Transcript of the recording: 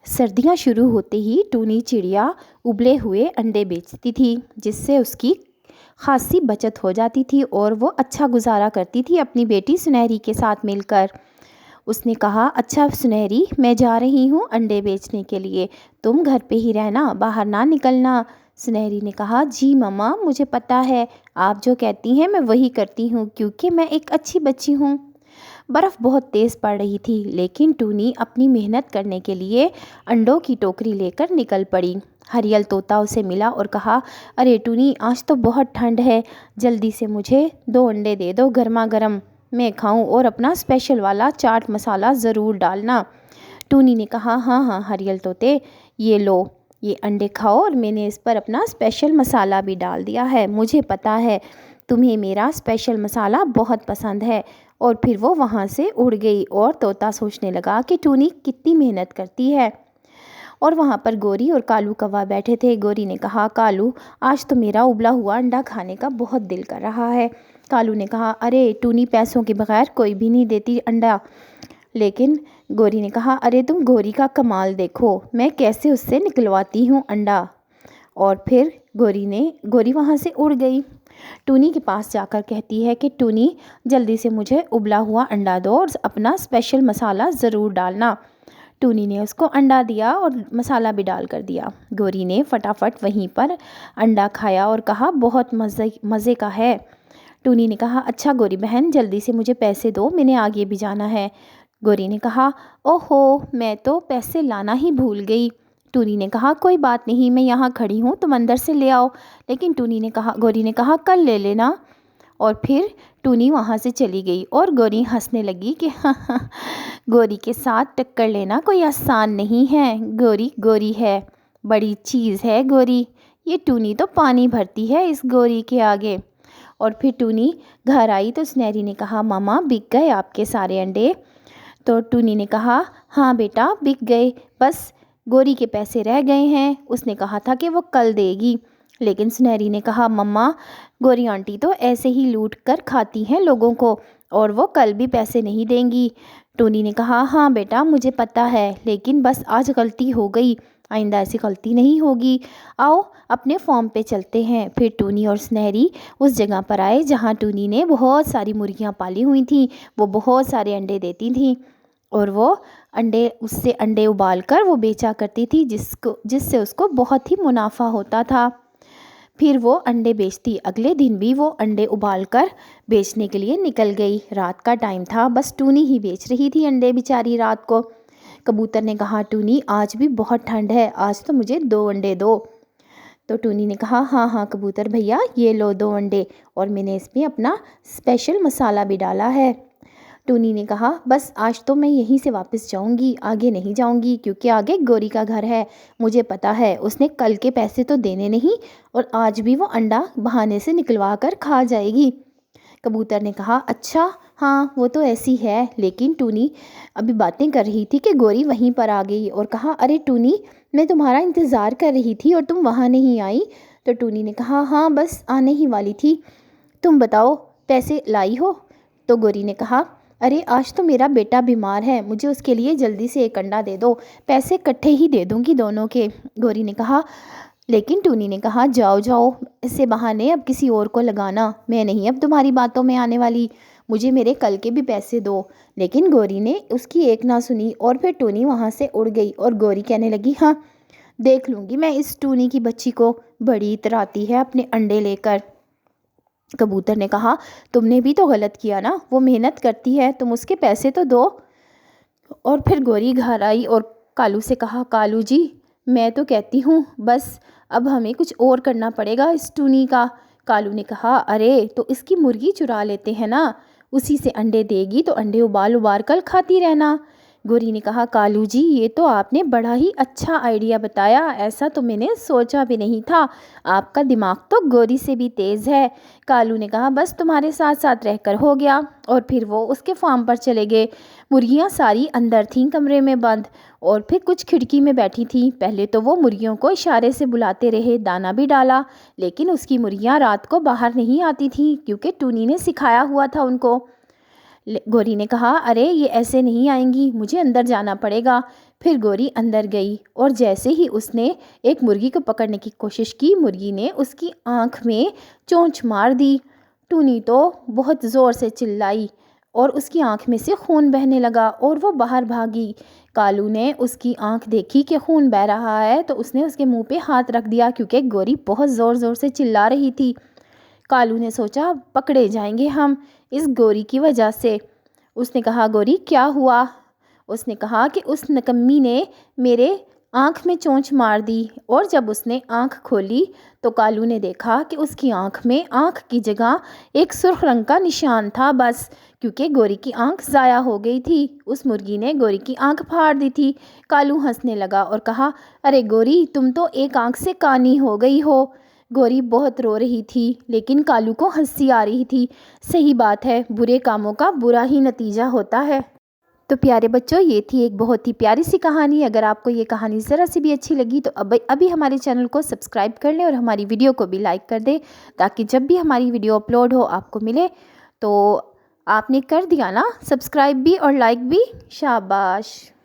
सर्दियाँ शुरू होते ही टूनी चिड़िया उबले हुए अंडे बेचती थी, जिससे उसकी खासी बचत हो जाती थी और वो अच्छा गुजारा करती थी अपनी बेटी सुनहरी के साथ मिलकर। उसने कहा, अच्छा सुनहरी, मैं जा रही हूँ अंडे बेचने के लिए, तुम घर पे ही रहना, बाहर ना निकलना। सुनहरी ने कहा, जी मम्मा, मुझे पता है, आप जो कहती हैं मैं वही करती हूँ, क्योंकि मैं एक अच्छी बच्ची हूँ। बर्फ़ बहुत तेज़ पड़ रही थी, लेकिन टूनी अपनी मेहनत करने के लिए अंडों की टोकरी लेकर निकल पड़ी। हरियल तोता उसे मिला और कहा, अरे टूनी, आज तो बहुत ठंड है, जल्दी से मुझे 2 अंडे दे दो गर्मा गर्म, मैं खाऊं, और अपना स्पेशल वाला चाट मसाला ज़रूर डालना। टूनी ने कहा, हाँ हाँ हरियल तोते, ये लो, ये अंडे खाओ, और मैंने इस पर अपना स्पेशल मसाला भी डाल दिया है, मुझे पता है तुम्हें मेरा स्पेशल मसाला बहुत पसंद है। और फिर वो वहाँ से उड़ गई और तोता सोचने लगा कि टूनी कितनी मेहनत करती है। और वहाँ पर गोरी और कालू कौवा बैठे थे। गोरी ने कहा, कालू, आज तो मेरा उबला हुआ अंडा खाने का बहुत दिल कर रहा है। कालू ने कहा, अरे टूनी, पैसों के बगैर कोई भी नहीं देती अंडा। लेकिन गोरी ने कहा, अरे तुम गोरी का कमाल देखो, मैं कैसे उससे निकलवाती हूँ अंडा। और फिर गोरी वहाँ से उड़ गई। टूनी के पास जाकर कहती है कि टूनी, जल्दी से मुझे उबला हुआ अंडा दो और अपना स्पेशल मसाला ज़रूर डालना। टूनी ने उसको अंडा दिया और मसाला भी डाल कर दिया। गोरी ने फटाफट वहीं पर अंडा खाया और कहा, बहुत मज़े का है। टूनी ने कहा, अच्छा गोरी बहन, जल्दी से मुझे पैसे दो, मैंने आगे भी जाना है। गोरी ने कहा, ओहो, मैं तो पैसे लाना ही भूल गई। टूनी ने कहा, कोई बात नहीं, मैं यहाँ खड़ी हूँ, तुम अंदर से ले आओ। लेकिन गोरी ने कहा, कल ले लेना। और फिर टूनी वहाँ से चली गई और गोरी हंसने लगी कि हाँ, गोरी के साथ टक्कर लेना कोई आसान नहीं है, गोरी गोरी है, बड़ी चीज़ है गोरी, ये टूनी तो पानी भरती है इस गोरी के आगे। और फिर टूनी घर आई तो सुनहरी ने कहा, मामा, बिक गए आपके सारे अंडे। तो टूनी ने कहा, हाँ बेटा, बिक गए, बस गोरी के पैसे रह गए हैं, उसने कहा था कि वो कल देगी। लेकिन सुनहरी ने कहा, मम्मा, गोरी आंटी तो ऐसे ही लूट कर खाती हैं लोगों को, और वो कल भी पैसे नहीं देंगी। टूनी ने कहा, हाँ बेटा, मुझे पता है, लेकिन बस आज गलती हो गई, आइंदा ऐसी गलती नहीं होगी। आओ अपने फॉर्म पे चलते हैं। फिर टूनी और सुनहरी उस जगह पर आए जहाँ टूनी ने बहुत सारी मुर्गियाँ पाली हुई थीं, वो बहुत सारे अंडे देती थीं, और वो उससे अंडे उबाल कर वो बेचा करती थी, जिससे उसको बहुत ही मुनाफा होता था। फिर वो अंडे बेचती। अगले दिन भी वो अंडे उबाल कर बेचने के लिए निकल गई। रात का टाइम था, बस टूनी ही बेच रही थी अंडे बेचारी रात को। कबूतर ने कहा, टूनी, आज भी बहुत ठंड है, आज तो मुझे 2 अंडे दो। तो टूनी ने कहा, हाँ हाँ कबूतर भैया, ये लो 2 अंडे, और मैंने इसमें अपना स्पेशल मसाला भी डाला है। टूनी ने कहा, बस आज तो मैं यहीं से वापस जाऊंगी, आगे नहीं जाऊंगी, क्योंकि आगे गोरी का घर है, मुझे पता है उसने कल के पैसे तो देने नहीं, और आज भी वो अंडा बहाने से निकलवा कर खा जाएगी। कबूतर ने कहा, अच्छा हाँ, वो तो ऐसी है। लेकिन टूनी अभी बातें कर रही थी कि गोरी वहीं पर आ गई और कहा, अरे टूनी, मैं तुम्हारा इंतज़ार कर रही थी और तुम वहाँ नहीं आई। तो टूनी ने कहा, हाँ बस आने ही वाली थी, तुम बताओ पैसे लाई हो। तो गोरी ने कहा, अरे आज तो मेरा बेटा बीमार है, मुझे उसके लिए जल्दी से 1 अंडा दे दो, पैसे इकट्ठे ही दे दूंगी दोनों के। गोरी ने कहा, लेकिन टूनी ने कहा, जाओ जाओ, इससे बहाने अब किसी और को लगाना, मैं नहीं अब तुम्हारी बातों में आने वाली, मुझे मेरे कल के भी पैसे दो। लेकिन गोरी ने उसकी एक ना सुनी और फिर टूनी वहाँ से उड़ गई। और गोरी कहने लगी, हाँ देख लूँगी मैं इस टूनी की बच्ची को, बड़ी इतराती है अपने अंडे लेकर। कबूतर ने कहा, तुमने भी तो गलत किया ना, वो मेहनत करती है, तुम उसके पैसे तो दो। और फिर गोरी घर आई और कालू से कहा, कालू जी, मैं तो कहती हूँ बस अब हमें कुछ और करना पड़ेगा इस टूनी का। कालू ने कहा, अरे तो इसकी मुर्गी चुरा लेते हैं ना, उसी से अंडे देगी तो अंडे उबाल उबाल कर खाती रहना। गोरी ने कहा, कालू जी, ये तो आपने बड़ा ही अच्छा आइडिया बताया, ऐसा तो मैंने सोचा भी नहीं था, आपका दिमाग तो गोरी से भी तेज़ है। कालू ने कहा, बस तुम्हारे साथ साथ रहकर हो गया। और फिर वो उसके फार्म पर चले गए। मुर्गियाँ सारी अंदर थीं कमरे में बंद, और फिर कुछ खिड़की में बैठी थीं। पहले तो वो मुर्गियों को इशारे से बुलाते रहे, दाना भी डाला, लेकिन उसकी मुर्गियाँ रात को बाहर नहीं आती थीं, क्योंकि टूनी ने सिखाया हुआ था उनको। गोरी ने कहा, अरे ये ऐसे नहीं आएंगी, मुझे अंदर जाना पड़ेगा। پھر گوری اندر گئی اور جیسے ہی اس نے ایک مرغی کو پکڑنے کی کوشش کی، مرغی نے اس کی آنکھ میں چونچ مار دی۔ ٹونی تو بہت زور سے چلائی اور اس کی آنکھ میں سے خون بہنے لگا اور وہ باہر بھاگی۔ کالو نے اس کی آنکھ دیکھی کہ خون بہہ رہا ہے تو اس نے اس کے منہ پہ ہاتھ رکھ دیا کیونکہ گوری بہت زور زور سے چلا رہی تھی۔ کالو نے سوچا پکڑے جائیں گے ہم اس گوری کی وجہ سے۔ اس نے کہا گوری کیا ہوا؟ اس نے کہا کہ اس نکمی نے میرے آنکھ میں چونچ مار دی، اور جب اس نے آنکھ کھولی تو کالو نے دیکھا کہ اس کی آنکھ میں آنکھ کی جگہ ایک سرخ رنگ کا نشان تھا، بس کیونکہ گوری کی آنکھ ضائع ہو گئی تھی۔ اس مرغی نے گوری کی آنکھ پھاڑ دی تھی۔ کالو ہنسنے لگا اور کہا ارے گوری تم تو ایک آنکھ سے کانی ہو گئی ہو۔ گوری بہت رو رہی تھی لیکن کالو کو ہنسی آ رہی تھی۔ صحیح بات ہے، برے کاموں کا برا ہی نتیجہ ہوتا ہے۔ تو پیارے بچوں، یہ تھی ایک بہت ہی پیاری سی کہانی۔ اگر آپ کو یہ کہانی ذرا سی بھی اچھی لگی تو ابھی ہمارے چینل کو سبسکرائب کر لیں اور ہماری ویڈیو کو بھی لائک کر دیں تاکہ جب بھی ہماری ویڈیو اپلوڈ ہو آپ کو ملے۔ تو آپ نے کر دیا نا سبسکرائب بھی اور لائک بھی؟ شاباش۔